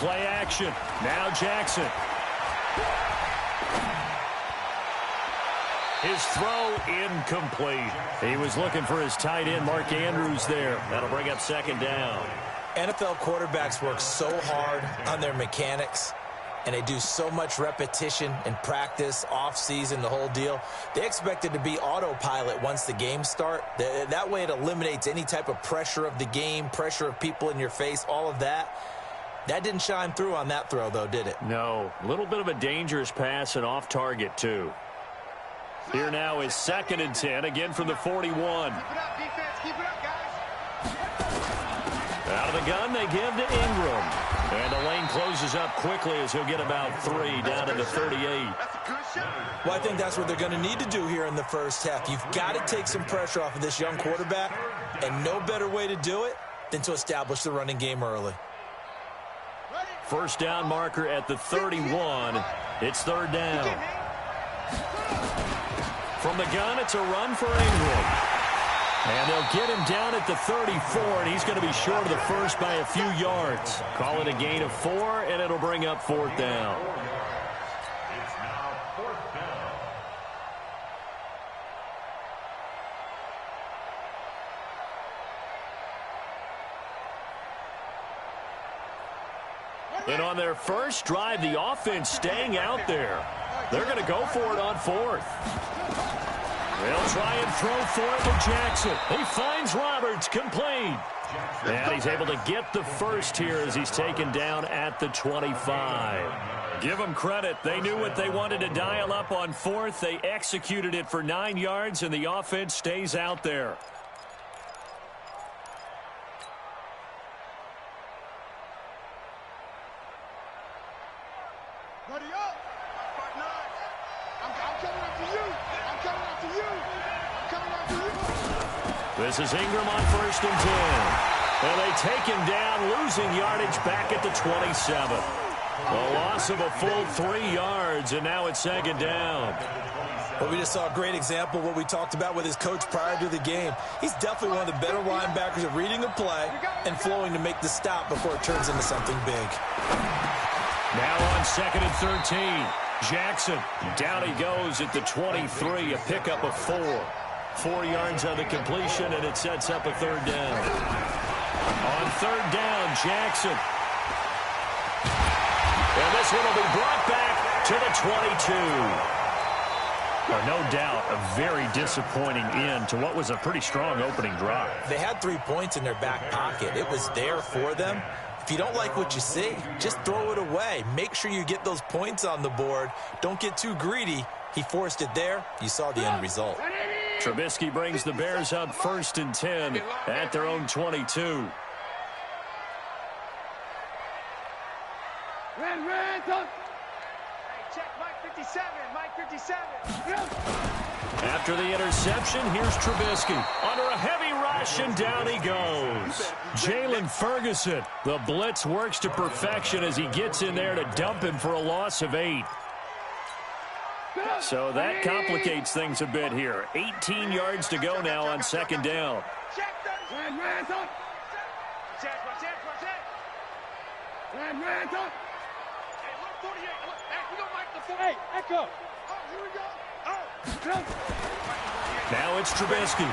Play action. Now Jackson. His throw incomplete. He was looking for his tight end, Mark Andrews, there. That'll bring up second down. NFL quarterbacks work so hard on their mechanics, and they do so much repetition in practice, off-season, the whole deal. They expect it to be autopilot once the games start. That way it eliminates any type of pressure of the game, pressure of people in your face, all of that. That didn't shine through on that throw, though, did it? No. A little bit of a dangerous pass and off target, too. Here now is 2nd and 10, again from the 41. Keep it up, defense. Keep it up, guys. Out of the gun, they give to Ingram. And the lane closes up quickly as he'll get about 3 down to the 38. That's a good shot. Well, I think that's what they're going to need to do here in the first half. You've got to take some pressure off of this young quarterback, and no better way to do it than to establish the running game early. First down marker at the 31. It's 3rd down. From the gun, it's a run for Ingram. And they'll get him down at the 34, and he's going to be short of the first by a few yards. Call it a gain of 4, and it'll bring up 4th down. It's now 4th down. And on their first drive, the offense staying out there. They're going to go for it on 4th. They'll try and throw for it to Jackson. He finds Roberts, complete. And he's able to get the first here as he's taken down at the 25. Give them credit. They knew what they wanted to dial up on 4th. They executed it for 9 yards, and the offense stays out there. Ready up. 5-9. I'm coming after you. I'm coming after you. I'm coming after you. This is Ingram on 1st and 10. And they take him down, losing yardage back at the 27. A loss of a full 3 yards, and now it's 2nd down. Well, we just saw a great example of what we talked about with his coach prior to the game. He's definitely one of the better linebackers at reading a play and flowing to make the stop before it turns into something big. Now on 2nd and 13. Jackson, down he goes at the 23, a pickup of 4. 4 yards on the completion, and it sets up a 3rd down. On 3rd down, Jackson. And this one will be brought back to the 22. Well, no doubt a very disappointing end to what was a pretty strong opening drive. They had 3 points in their back pocket. It was there for them. If you don't like what you see, just throw it away. Make sure you get those points on the board. Don't get too greedy. He forced it there. You saw the end result. Trubisky brings the Bears up 1st and 10 at their own 22. Hey, check Mike 57. Mike 57. After the interception, here's Trubisky under a heavy rush, and down he goes. Jalen Ferguson, the blitz works to perfection as he gets in there to dump him for a loss of 8. So that complicates things a bit here. 18 yards to go now on 2nd down. Hey, Echo. Oh, here we go. Oh. Now it's Trubisky.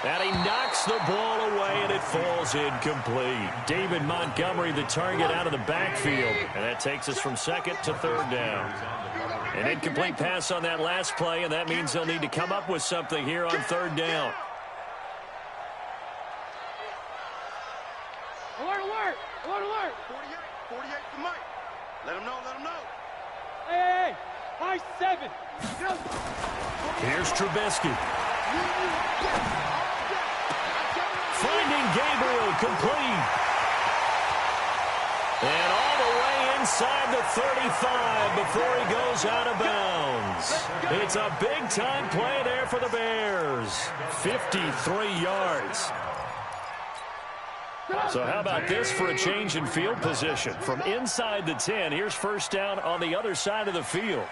And he knocks the ball away, and it falls incomplete. David Montgomery, the target, out of the backfield. And that takes us from 2nd to 3rd down. An incomplete pass on that last play, and that means they'll need to come up with something here on 3rd down. Alert, alert. Alert, alert. 48 for Mike. Let him know, let him know. Hey, high 7. Here's Trubisky. Finding Gabriel, complete. And all the way inside the 35 before he goes out of bounds. It's a big-time play there for the Bears. 53 yards. So how about this for a change in field position? From inside the 10, here's 1st down on the other side of the field.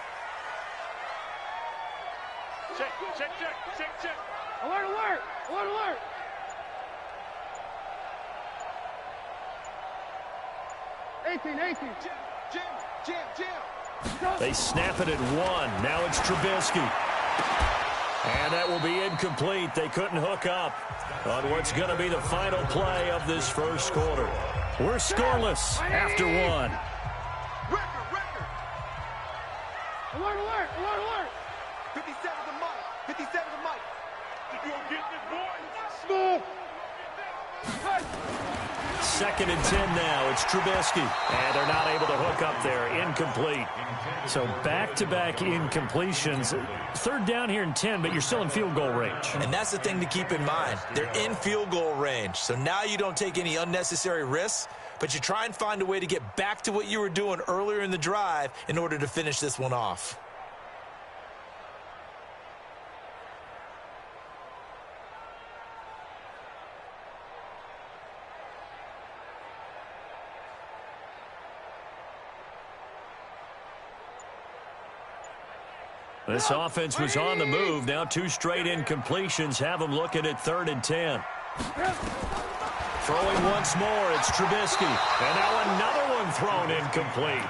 Check, check, check, check, check. Alert, alert, alert, alert. They snap it at 1. Now it's Trubisky. And that will be incomplete. They couldn't hook up on what's going to be the final play of this first quarter. We're scoreless after 1. Alert, alert, alert, alert. 57 to Mike. 57 to Mike. You gonna get this boy? Smooth. Second and 10 now. It's Trubisky. And they're not able to hook up there. Incomplete. So back-to-back incompletions. Third down here in 10, but you're still in field goal range. And that's the thing to keep in mind. They're in field goal range. So now you don't take any unnecessary risks, but you try and find a way to get back to what you were doing earlier in the drive in order to finish this one off. This offense was on the move. Now 2 straight incompletions have them looking at 3rd and 10. Throwing once more, it's Trubisky. And now another one thrown incomplete.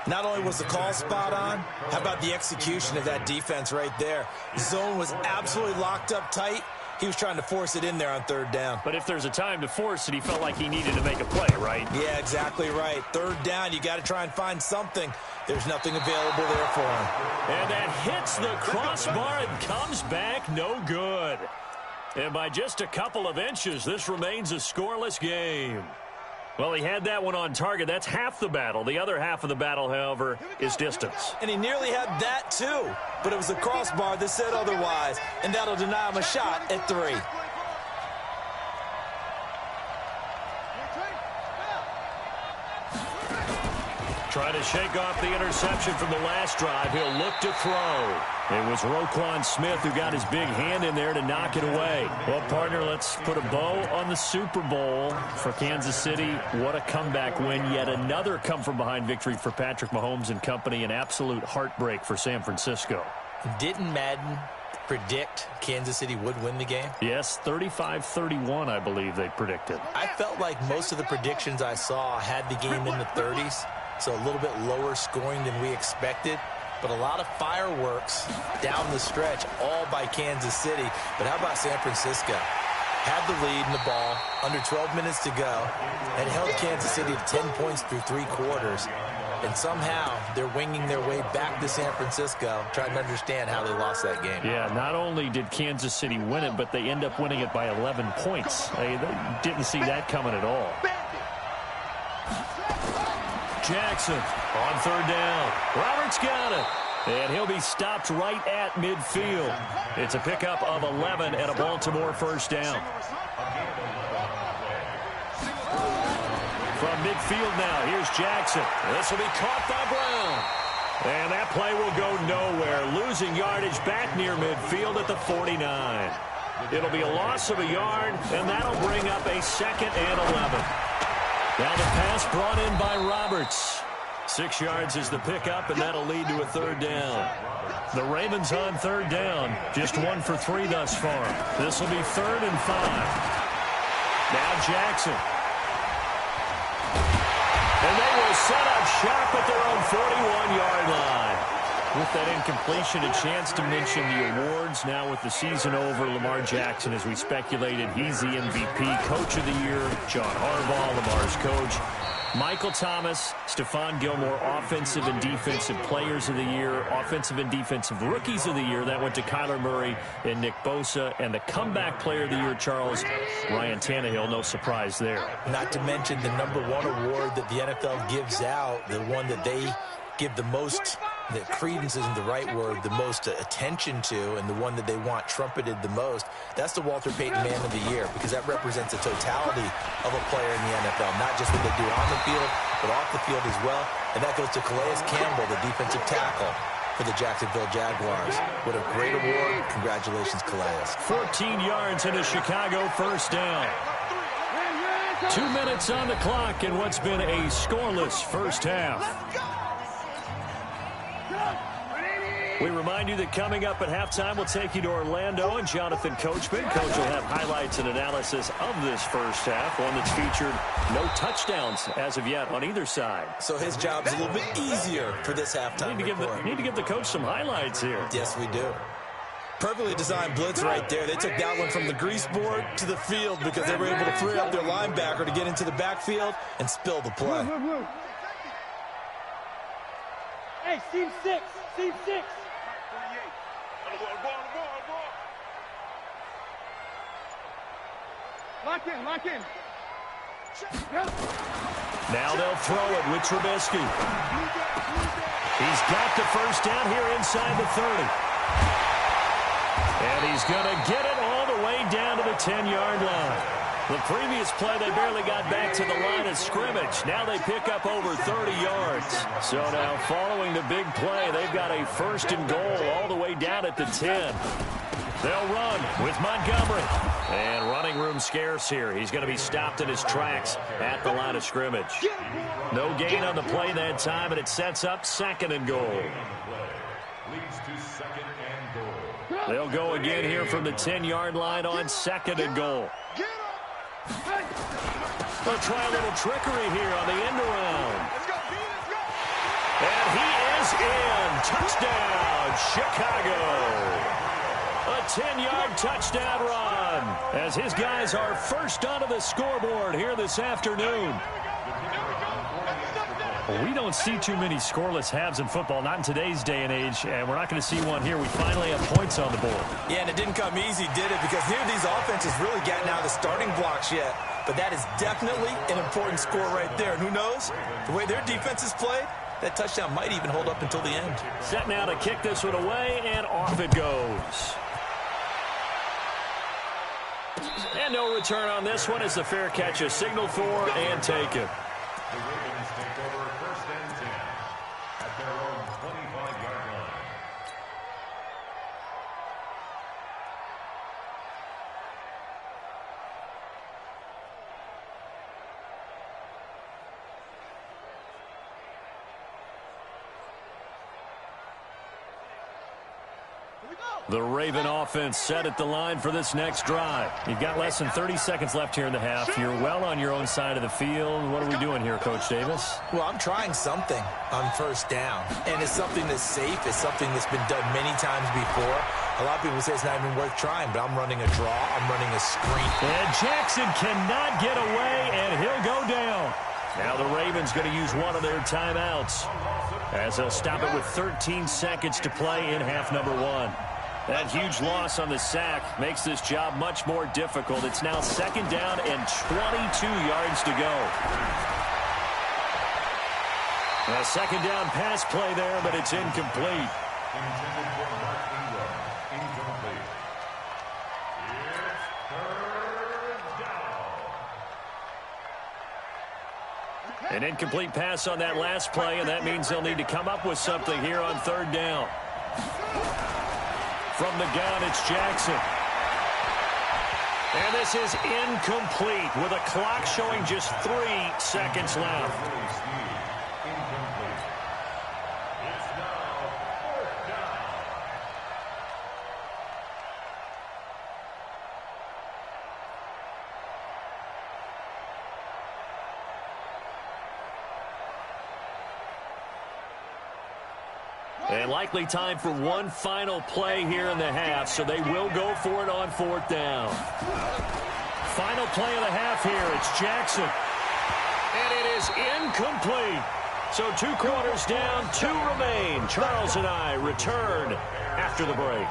Not only was the call spot on, how about the execution of that defense right there? The zone was absolutely locked up tight. He was trying to force it in there on 3rd down. But if there's a time to force it, he felt like he needed to make a play, right? Yeah, exactly right. 3rd down, you got to try and find something. There's nothing available there for him. And that hits the crossbar and comes back no good. And by just a couple of inches, this remains a scoreless game. Well, he had that one on target. That's half the battle. The other half of the battle, however, is distance. And he nearly had that, too. But it was the crossbar that said otherwise, and that'll deny him a shot at 3. Trying to shake off the interception from the last drive. He'll look to throw. It was Roquan Smith who got his big hand in there to knock it away. Well, partner, let's put a bow on the Super Bowl for Kansas City. What a comeback win. Yet another come-from-behind victory for Patrick Mahomes and company. An absolute heartbreak for San Francisco. Didn't Madden predict Kansas City would win the game? Yes, 35-31, I believe they predicted. I felt like most of the predictions I saw had the game in the 30s. So a little bit lower scoring than we expected. But a lot of fireworks down the stretch, all by Kansas City. But how about San Francisco? Had the lead in the ball, under 12 minutes to go, and held Kansas City to 10 points through 3 quarters. And somehow they're winging their way back to San Francisco, trying to understand how they lost that game. Yeah, not only did Kansas City win it, but they end up winning it by 11 points. They didn't see that coming at all. Jackson on 3rd down. Roberts got it. And he'll be stopped right at midfield. It's a pickup of 11 and a Baltimore first down. From midfield now, here's Jackson. This will be caught by Brown. And that play will go nowhere. Losing yardage back near midfield at the 49. It'll be a loss of a yard, and that'll bring up a 2nd and 11. Now the pass brought in by Roberts. 6 yards is the pickup, and that'll lead to a 3rd down. The Ravens on 3rd down. Just 1 for 3 thus far. This will be 3rd and 5. Now Jackson. And they will set up shop at their own 41-yard line. With that incompletion, a chance to mention the awards. Now with the season over, Lamar Jackson, as we speculated, he's the MVP, Coach of the Year. John Harbaugh, Lamar's coach. Michael Thomas, Stephon Gilmore, Offensive and Defensive Players of the Year, Offensive and Defensive Rookies of the Year. That went to Kyler Murray and Nick Bosa. And the Comeback Player of the Year, Charles, Ryan Tannehill. No surprise there. Not to mention the #1 award that the NFL gives out, the one that they give the most, that credence isn't the right word, the most attention to, and the one that they want trumpeted the most. That's the Walter Payton Man of the Year, because that represents the totality of a player in the NFL, not just what they do on the field, but off the field as well. And that goes to Calais Campbell, the defensive tackle for the Jacksonville Jaguars. What a great award. Congratulations, Calais. 14 yards in a Chicago first down. 2 minutes on the clock in what's been a scoreless first half. We remind you that coming up at halftime, we'll take you to Orlando and Jonathan Coachman. Coach will have highlights and analysis of this first half, one that's featured no touchdowns as of yet on either side. So his job's a little bit easier for this halftime report. Need to give the coach some highlights here. Yes, we do. Perfectly designed blitz right there. They took that one from the grease board to the field because they were able to free up their linebacker to get into the backfield and spill the play. Hey, seam 6. Seam 6. Lock in, lock in. Now they'll throw it with Trubisky. He's got the first down here inside the 30. And he's going to get it all the way down to the 10-yard line. The previous play, they barely got back to the line of scrimmage. Now they pick up over 30 yards. So now following the big play, they've got a first and goal all the way down at the 10. They'll run with Montgomery. And running room scarce here. He's going to be stopped in his tracks at the line of scrimmage. No gain on the play that time, and it sets up second and goal. They'll go again here from the 10-yard line on second and goal. They'll try a little trickery here on the end around. And he is in. Touchdown, Chicago. A 10-yard touchdown run as his guys are first onto the scoreboard here this afternoon. Well, we don't see too many scoreless halves in football, not in today's day and age, and we're not going to see one here. We finally have points on the board. Yeah, and it didn't come easy, did it? Because neither of these offenses really gotten out of the starting blocks yet. But that is definitely an important score right there. And who knows? The way their defense is played, that touchdown might even hold up until the end. Set now to kick this one away, and off it goes. And no return on this one as the fair catch is signaled for and taken. The Ravens take over first and 10 at their own 25-yard line. The Raven offense set at the line for this next drive. You've got less than 30 seconds left here in the half. You're well on your own side of the field. What are we doing here, Coach Davis? Well, I'm trying something on first down. And it's something that's safe. It's something that's been done many times before. A lot of people say it's not even worth trying, but I'm running a draw. I'm running a screen. And Jackson cannot get away, and he'll go down. Now the Ravens going to use one of their timeouts as they'll stop it with 13 seconds to play in half number one. That huge loss on the sack makes this job much more difficult. It's now second down and 22 yards to go. A second down pass play there, but it's incomplete. Intended for Mark Ingram. Incomplete. It's third down. An incomplete pass on that last play, and that means they'll need to come up with something here on third down. From the gun, it's Jackson. And this is incomplete with a clock showing just 3 seconds left. Incomplete. It's now fourth down. And likely time for one final play here in the half, so they will go for it on fourth down. Final play of the half here, it's Jackson. And it is incomplete. So 2 quarters down, 2 remain. Charles and I return after the break.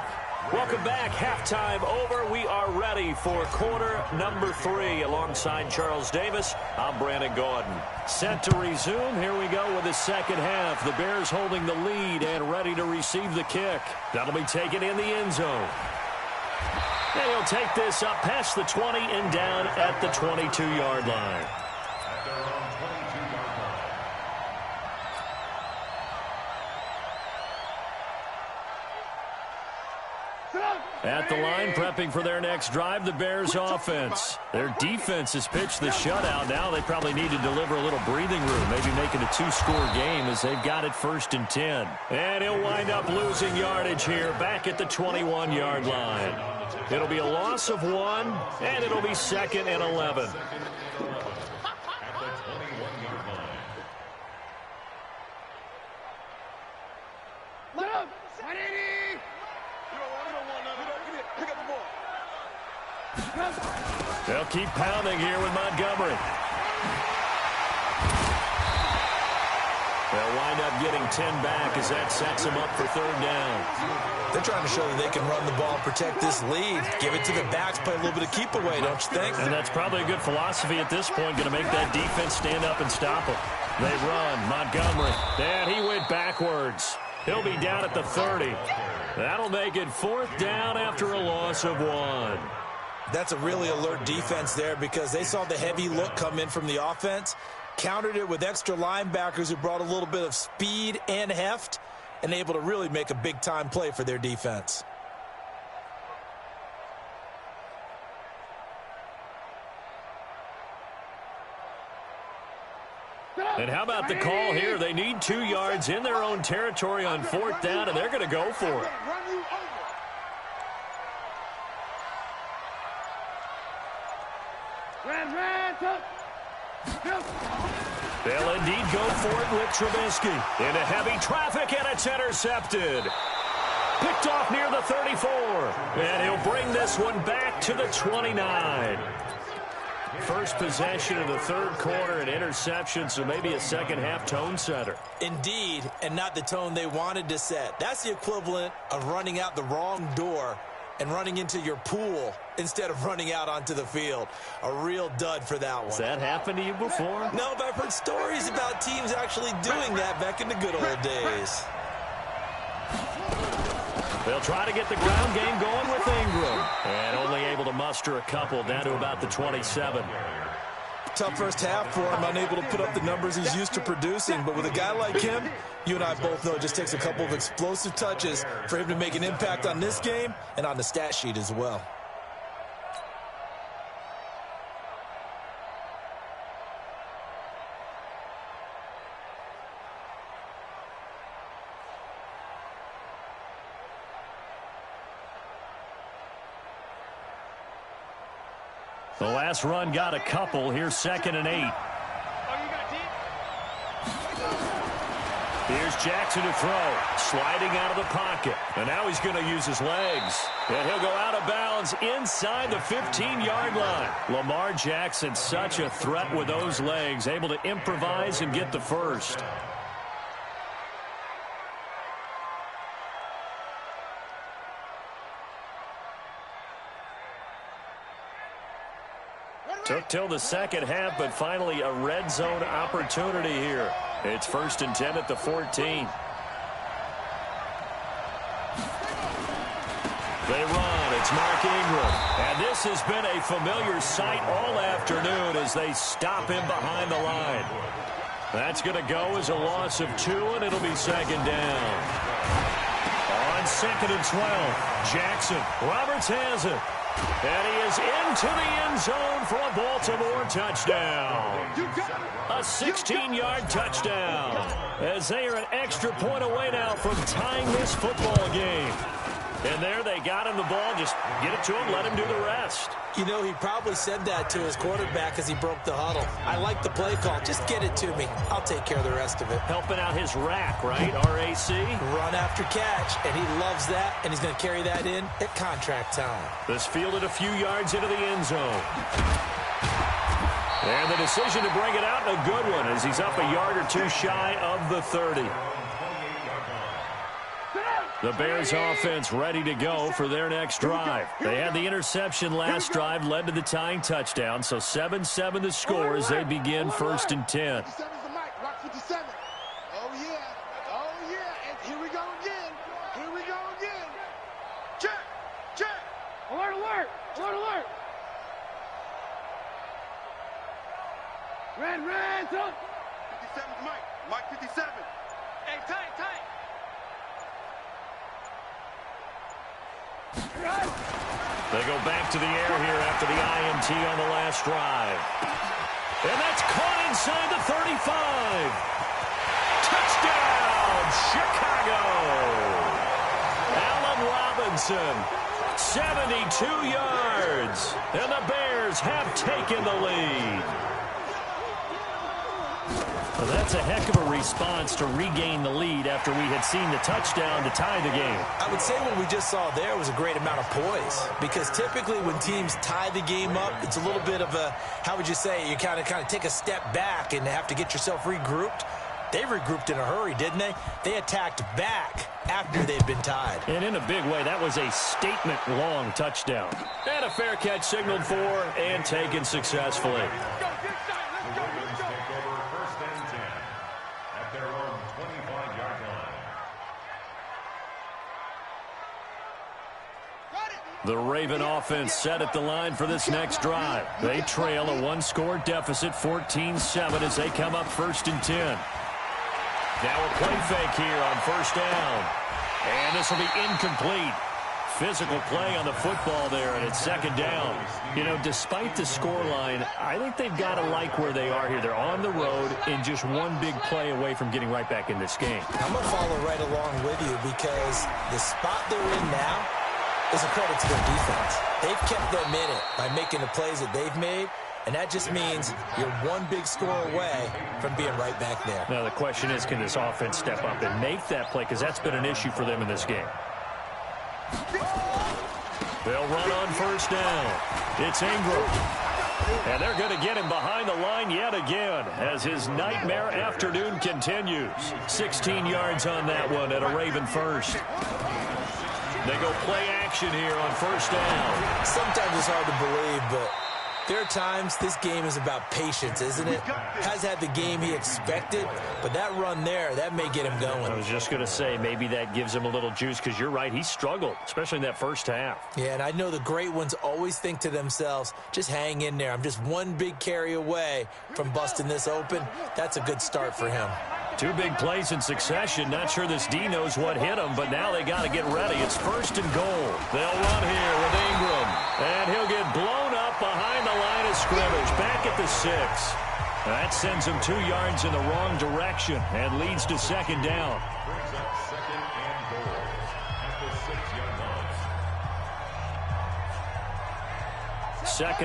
Welcome back. Halftime over. We are ready for quarter number 3. Alongside Charles Davis, I'm Brandon Gordon. Set to resume. Here we go with the second half. The Bears holding the lead and ready to receive the kick. That'll be taken in the end zone. And he'll take this up past the 20 and down at the 22-yard line. At their own 22-yard line. At the line, prepping for their next drive, the Bears offense. Their defense has pitched the shutout. Now they probably need to deliver a little breathing room, maybe make it a 2-score game as they've got it 1st and 10. And he'll wind up losing yardage here back at the 21-yard line. It'll be a loss of 1, and it'll be 2nd and 11. They'll keep pounding here with Montgomery. They'll wind up getting 10 back as that sets them up for 3rd down. They're trying to show that they can run the ball, protect this lead, give it to the backs, play a little bit of keep away, don't you think? And that's probably a good philosophy at this point, going to make that defense stand up and stop them. They run, Montgomery, and he went backwards. He'll be down at the 30. That'll make it 4th down after a loss of 1. That's a really alert defense there because they saw the heavy look come in from the offense, countered it with extra linebackers who brought a little bit of speed and heft, and able to really make a big-time play for their defense. And how about the call here? They need 2 yards in their own territory on 4th down, and they're going to go for it. They'll indeed go for it with Trubisky. Into heavy traffic, and it's intercepted. Picked off near the 34. And he'll bring this one back to the 29. First possession of the 3rd quarter, an interception, so maybe a second-half tone setter. Indeed, and not the tone they wanted to set. That's the equivalent of running out the wrong door and running into your pool instead of running out onto the field. A real dud for that one. Has that happened to you before? No, but I've heard stories about teams actually doing that back in the good old days. They'll try to get the ground game going with Ingram. And only able to muster a couple down to about the 27. Tough first half for him, unable to put up the numbers he's used to producing. But with a guy like him, you and I both know it just takes a couple of explosive touches for him to make an impact on this game and on the stat sheet as well. The last run got a couple. Here's 2nd and 8. Here's Jackson to throw. Sliding out of the pocket. And now he's going to use his legs. And he'll go out of bounds inside the 15-yard line. Lamar Jackson, such a threat with those legs. Able to improvise and get the first. Took till the second half, but finally a red zone opportunity here. It's 1st and 10 at the 14. They run. It's Mark Ingram. And this has been a familiar sight all afternoon as they stop him behind the line. That's going to go as a loss of 2, and it'll be 2nd down. On 2nd and 12, Jackson. Roberts has it. And he is into the end zone for a Baltimore touchdown. A 16-yard touchdown. As they are an extra point away now from tying this football game. And there they got him the ball. Just get it to him, let him do the rest. You know, he probably said that to his quarterback as he broke the huddle. I like the play call. Just get it to me. I'll take care of the rest of it. Helping out his rack, right? RAC. Run after catch, and he loves that, and he's going to carry that in at contract time. This fielded a few yards into the end zone. And the decision to bring it out, a good one, as he's up a yard or 2 shy of the 30. The Bears offense ready to go for their next drive. They had the interception last drive, led to the tying touchdown, so 7-7 the score as they begin 1st and 10. Oh, yeah. Oh, yeah. And here we go again. Here we go again. Check. Check. Alert, alert. Alert, alert. Red, up. 57's Mike. Mike 57. Hey, tight. They go back to the air here after the INT on the last drive. And that's caught inside the 35. Touchdown, Chicago. Allen Robinson, 72 yards. And the Bears have taken the lead. Well, that's a heck of a response to regain the lead after we had seen the touchdown to tie the game. I would say what we just saw there was a great amount of poise, because typically when teams tie the game up, it's a little bit of a, how would you say, you kind of take a step back and have to get yourself regrouped. They regrouped in a hurry, didn't they? They attacked back after they'd been tied. And in a big way, that was a statement-long touchdown. And a fair catch signaled for and taken successfully. The Raven offense set at the line for this next drive. They trail a one-score deficit, 14-7, as they come up 1st and 10. Now a play fake here on 1st down. And this will be incomplete. Physical play on the football there, and it's 2nd down. You know, despite the scoreline, I think they've got to like where they are here. They're on the road and just one big play away from getting right back in this game. I'm going to follow right along with you, because the spot they're in now is a credit to their defense. They've kept them in it by making the plays that they've made, and that just means you're one big score away from being right back there. Now the question is, can this offense step up and make that play, because that's been an issue for them in this game. They'll run on 1st down. It's Ingram. And they're going to get him behind the line yet again as his nightmare afternoon continues. 16 yards on that one at a Raven first. They go play action here on 1st down. Sometimes it's hard to believe, but there are times this game is about patience, isn't it? Has had the game he expected, but that run there, that may get him going. I was just going to say, maybe that gives him a little juice, because you're right, he struggled, especially in that first half. Yeah, and I know the great ones always think to themselves, just hang in there. I'm just one big carry away from busting this open. That's a good start for him. 2 big plays in succession. Not sure this D knows what hit him, but now they got to get ready. It's 1st and goal. They'll run here with Ingram, and he'll get blown up behind the line of scrimmage, back at the 6. That sends him 2 yards in the wrong direction and leads to 2nd down. Brings up 2nd and goal at the 6-yard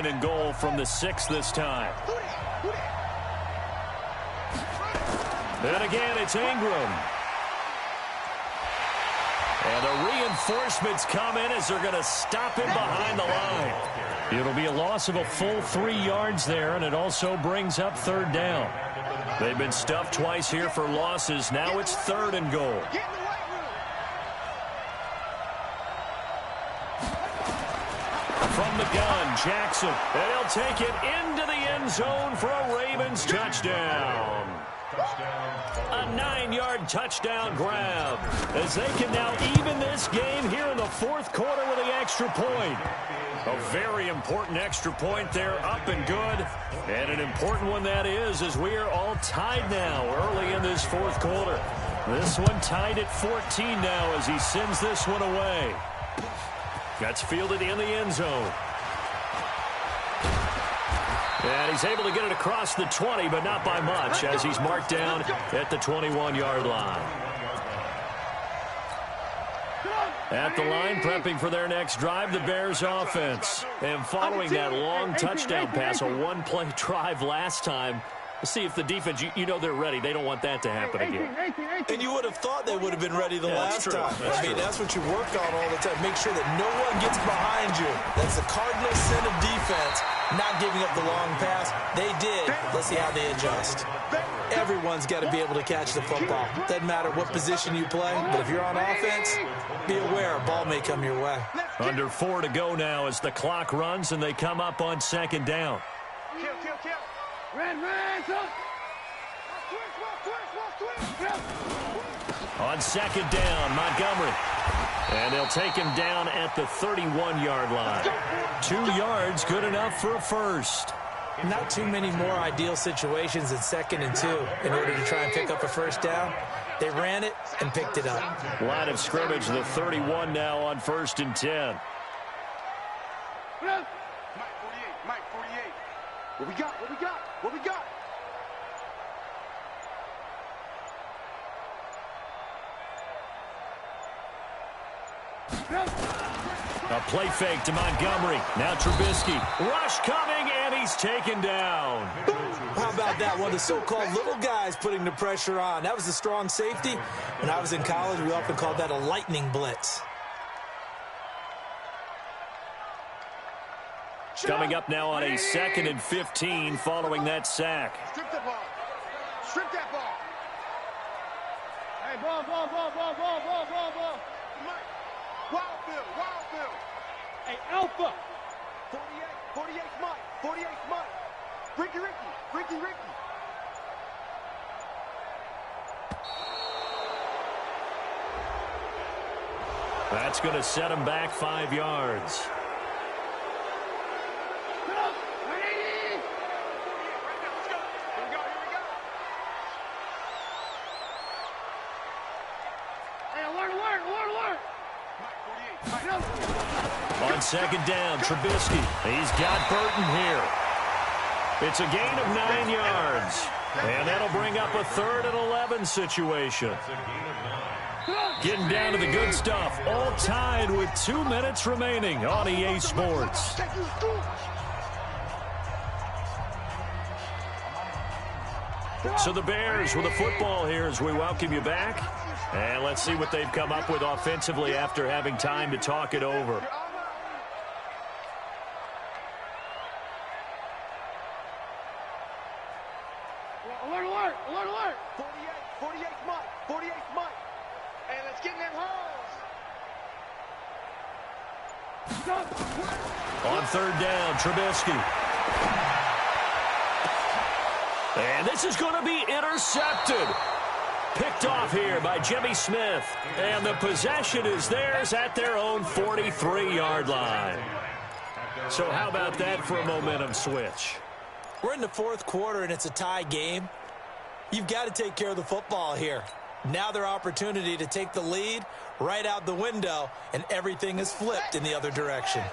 line. 2nd and goal from the 6 this time. And again, it's Ingram. And the reinforcements come in as they're going to stop him behind the line. It'll be a loss of a full 3 yards there, and it also brings up 3rd down. They've been stuffed twice here for losses. Now it's 3rd and goal. From the gun, Jackson. And he'll take it into the end zone for a Ravens touchdown. A 9-yard touchdown grab, as they can now even this game here in the 4th quarter with the extra point. A very important extra point there, up and good. And an important one that is, as we are all tied now early in this 4th quarter. This one tied at 14 now as he sends this one away. That's fielded in the end zone. And he's able to get it across the 20, but not by much, as he's marked down at the 21-yard line. At the line, prepping for their next drive, the Bears offense. And following that long touchdown pass, a one-play drive last time, let's see if the defense, you know they're ready. They don't want that to happen again. And you would have thought they would have been ready the last time. That's what you work on all the time. Make sure that no one gets behind you. That's the cardinal sin of defense, not giving up the long pass. They did. Let's see how they adjust. Everyone's got to be able to catch the football. Doesn't matter what position you play, but if you're on offense, be aware a ball may come your way. Under 4 to go now as the clock runs and they come up on 2nd down. On 2nd down, Montgomery. And they'll take him down at the 31-yard line. 2 yards, good enough for a first. Not too many more ideal situations in 2nd and 2 in order to try and pick up a first down. They ran it and picked it up. Line of scrimmage, the 31 now on 1st and 10. Mike 48, Mike 48. What we got? What we got? What we got? A play fake to Montgomery. Now Trubisky. Rush coming, and he's taken down. How about that? One of the so-called little guys putting the pressure on. That was a strong safety. When I was in college, we often called that a lightning blitz. Coming up now on a 2nd and 15 following that sack. Strip that ball. Strip that ball. Hey, ball. Mike. Wild Bill. Hey, Alpha. 48 Mike. 48 Mike. Ricky. That's going to set him back 5 yards. On 2nd down, Trubisky. He's got Burton here. It's a gain of 9 yards. And that'll bring up a 3rd and 11 situation. Getting down to the good stuff. All tied with 2 minutes remaining on EA Sports. So the Bears with a football here as we welcome you back. And let's see what they've come up with offensively after having time to talk it over. Alert. 48 Mike. Hey, let's get in that holes. On 3rd down, Trubisky. And this is going to be intercepted. Picked off here by Jimmy Smith. And the possession is theirs at their own 43-yard line. So how about that for a momentum switch? We're in the 4th quarter, and it's a tie game. You've got to take care of the football here. Now their opportunity to take the lead right out the window, and everything is flipped in the other direction.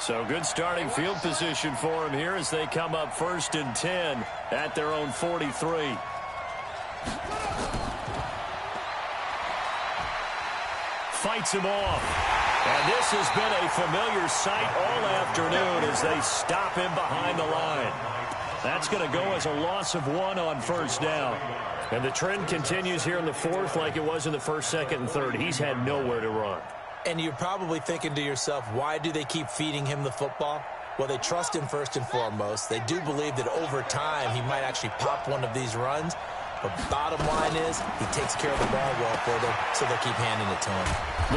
So good starting field position for them here as they come up 1st and 10 at their own 43. Fights him off. And this has been a familiar sight all afternoon as they stop him behind the line. That's going to go as a loss of 1 on 1st down. And the trend continues here in the 4th like it was in the 1st, 2nd, and 3rd. He's had nowhere to run. And you're probably thinking to yourself, why do they keep feeding him the football? Well, they trust him first and foremost. They do believe that over time he might actually pop one of these runs. But bottom line is he takes care of the ball well for them, so they'll keep handing it to him.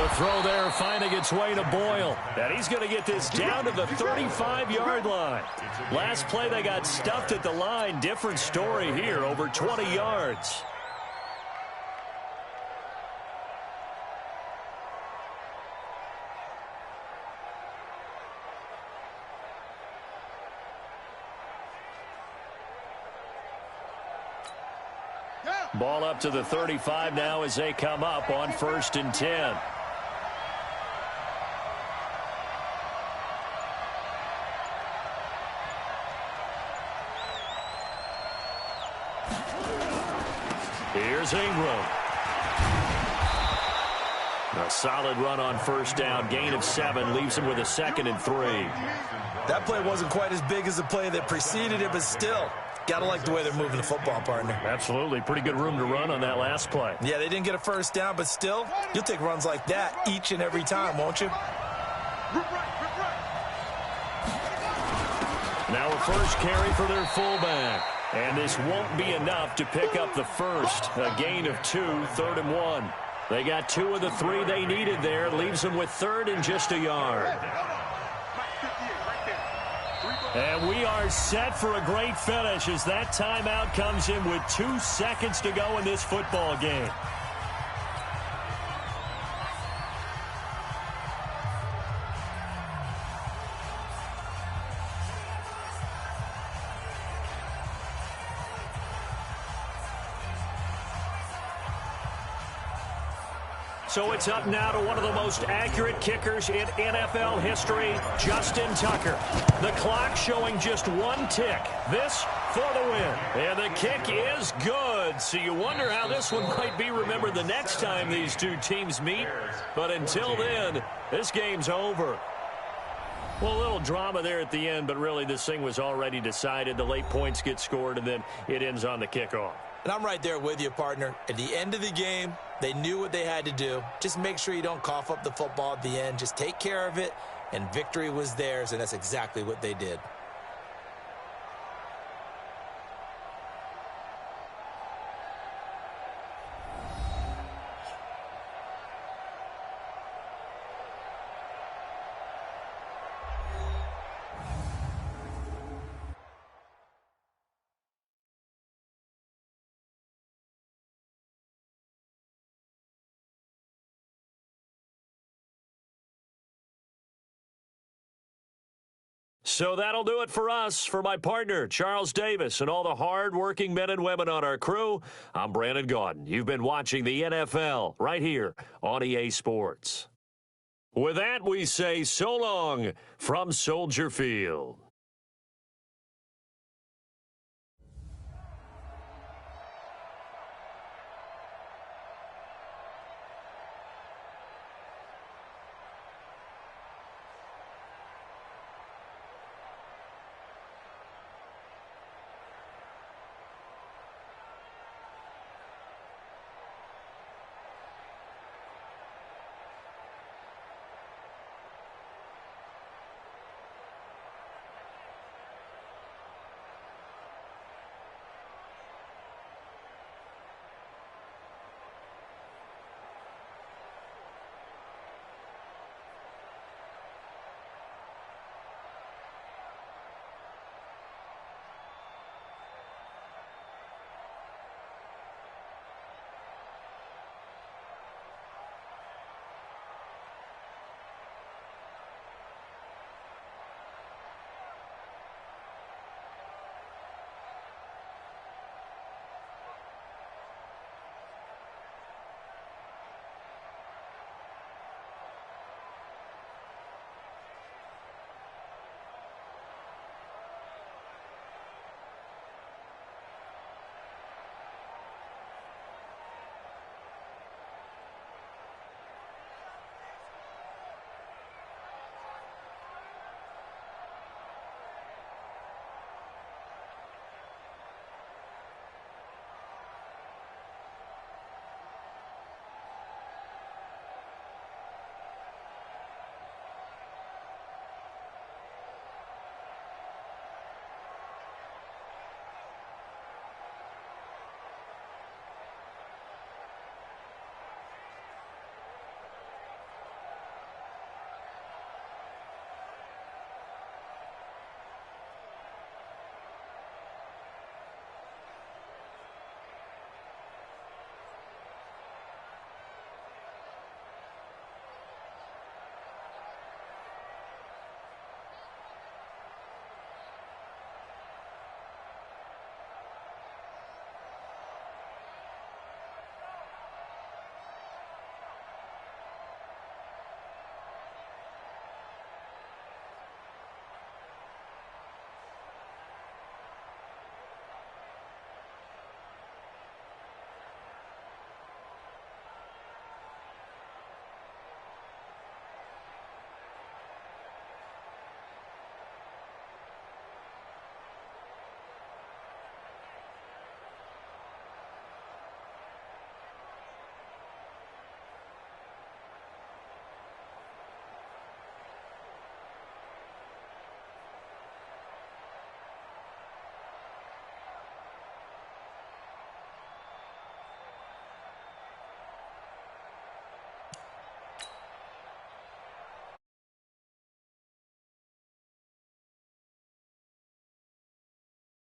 The throw there finding its way to Boyle. And he's going to get this down to the 35-yard line. Last play they got stuffed at the line. Different story here, over 20 yards. Ball up to the 35 now as they come up on 1st and 10. Here's Ingram. A solid run on 1st down. Gain of 7 leaves him with a 2nd and 3. That play wasn't quite as big as the play that preceded it, but still, gotta like the way they're moving the football, partner. Absolutely. Pretty good room to run on that last play. Yeah, they didn't get a 1st down, but still, you'll take runs like that each and every time, won't you? Now a 1st carry for their fullback. And this won't be enough to pick up the 1st. A gain of 2, 3rd and 1. They got 2 of the 3 they needed there. Leaves them with 3rd and just a yard. And we are set for a great finish as that timeout comes in with 2 seconds to go in this football game. So it's up now to one of the most accurate kickers in NFL history, Justin Tucker. The clock showing just one tick. This for the win. And the kick is good. So you wonder how this one might be remembered the next time these two teams meet. But until then, this game's over. Well, a little drama there at the end, but really this thing was already decided. The late points get scored, and then it ends on the kickoff. And I'm right there with you, partner. At the end of the game, they knew what they had to do. Just make sure you don't cough up the football at the end. Just take care of it, and victory was theirs, and that's exactly what they did. So that'll do it for us. For my partner, Charles Davis, and all the hard-working men and women on our crew, I'm Brandon Gaudin. You've been watching the NFL right here on EA Sports. With that, we say so long from Soldier Field.